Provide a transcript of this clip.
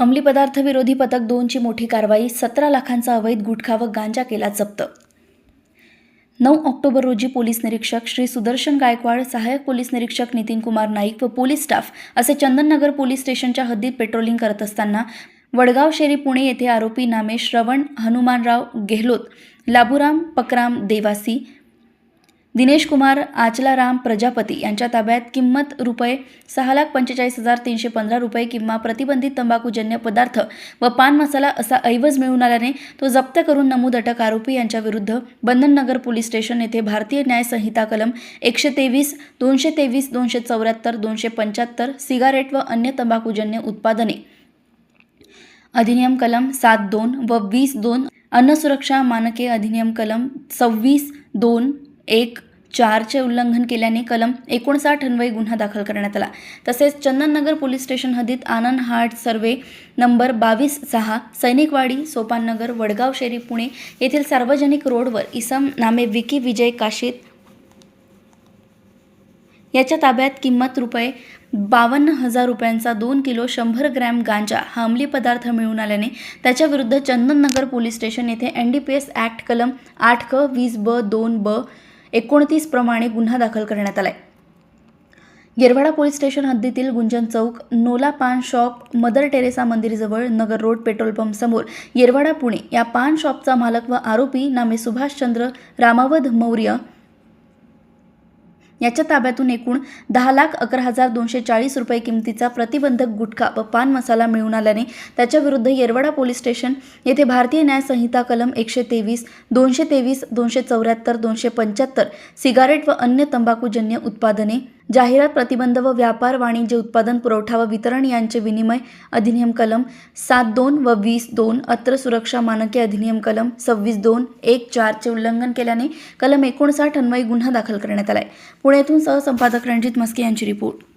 अंमली पदार्थ विरोधी पथक 2 ची मोठी कारवाई. 17 लाखांचा अवैध गुटखा व गांजा केला जप्त. 9 ऑक्टोबर रोजी पोलीस निरीक्षक श्री सुदर्शन गायकवाड, सहाय्यक पोलीस निरीक्षक नितीन कुमार नाईक व पोलीस स्टाफ असे चंदननगर पोलीस स्टेशनच्या हद्दीत पेट्रोलिंग करत असताना वडगाव शेरी पुणे येथे आरोपी नामे श्रवण हनुमानराव गेहलोत, लाबुराम पकराम देवासी, दिनेश कुमार आचलाराम प्रजापती यांच्या ताब्यात किंमत ₹6,45,315 किंवा प्रतिबंधित तंबाखूजन्य पदार्थ व पान मसाला असा ऐवज मिळून आल्याने तो जप्त करून नमूद अटक आरोपी यांच्या विरुद्ध बंधननगर पोलीस स्टेशन येथे भारतीय न्याय संहिता कलम 123, 223, 274, 275 सिगारेट व अन्य तंबाखूजन्य उत्पादने अधिनियम कलम 7(2) व 20(2) अन्न सुरक्षा मानके अधिनियम कलम 26(2)(1)(4) चे उल्लंघन केल्याने कलम 59 अन्वये गुन्हा दाखल करण्यात आला. तसेच चंदननगर पोलीस स्टेशन हद्दीत आनंद heart survey number 22/6 सैनिकवाडी सोपाननगर Vadgaon Sheri Pune येथील सार्वजनिक रोडवर इसम नामे विकी विजय काशीत याच्या ताब्यात किंमत ₹52,000 2 किलो 100 ग्रॅम गांजा हा अंमली पदार्थ मिळून आल्याने त्याच्या विरुद्ध चंदननगर पोलीस स्टेशन येथे NDPS ॲक्ट कलम 8(क)(20)(ब)(2)(ब) 29 प्रमाणे गुन्हा दाखल करण्यात आलाय. येरवाडा पोलीस स्टेशन हद्दीतील गुंजन चौक, नोला पान शॉप, मदर टेरेसा मंदिरजवळ, नगर रोड, पेट्रोल पंप समोर येरवाडा पुणे या पान शॉपचा मालक व आरोपी नामे सुभाषचंद्र रामावध मौर्य याच्या ताब्यातून एकूण ₹10,11,240 किमतीचा प्रतिबंधक गुटखा व पान मसाला मिळून आल्याने त्याच्या विरुद्ध येरवाडा पोलीस स्टेशन येथे भारतीय न्याय संहिता कलम 123, 223, 274, 275 सिगारेट व अन्य तंबाखूजन्य उत्पादने, जाहिरात प्रतिबंध व व्यापार वाणिज्य उत्पादन पुरवठा व वितरण यांचे विनिमय अधिनियम कलम 7(2) व 20(2) अत्र सुरक्षा मानके अधिनियम कलम 26(2)(1)(4) चे उल्लंघन केल्याने कलम 59 अन्वये गुन्हा दाखल करण्यात आलाय. पुण्यातून सहसंपादक रणजित मस्के यांची रिपोर्ट.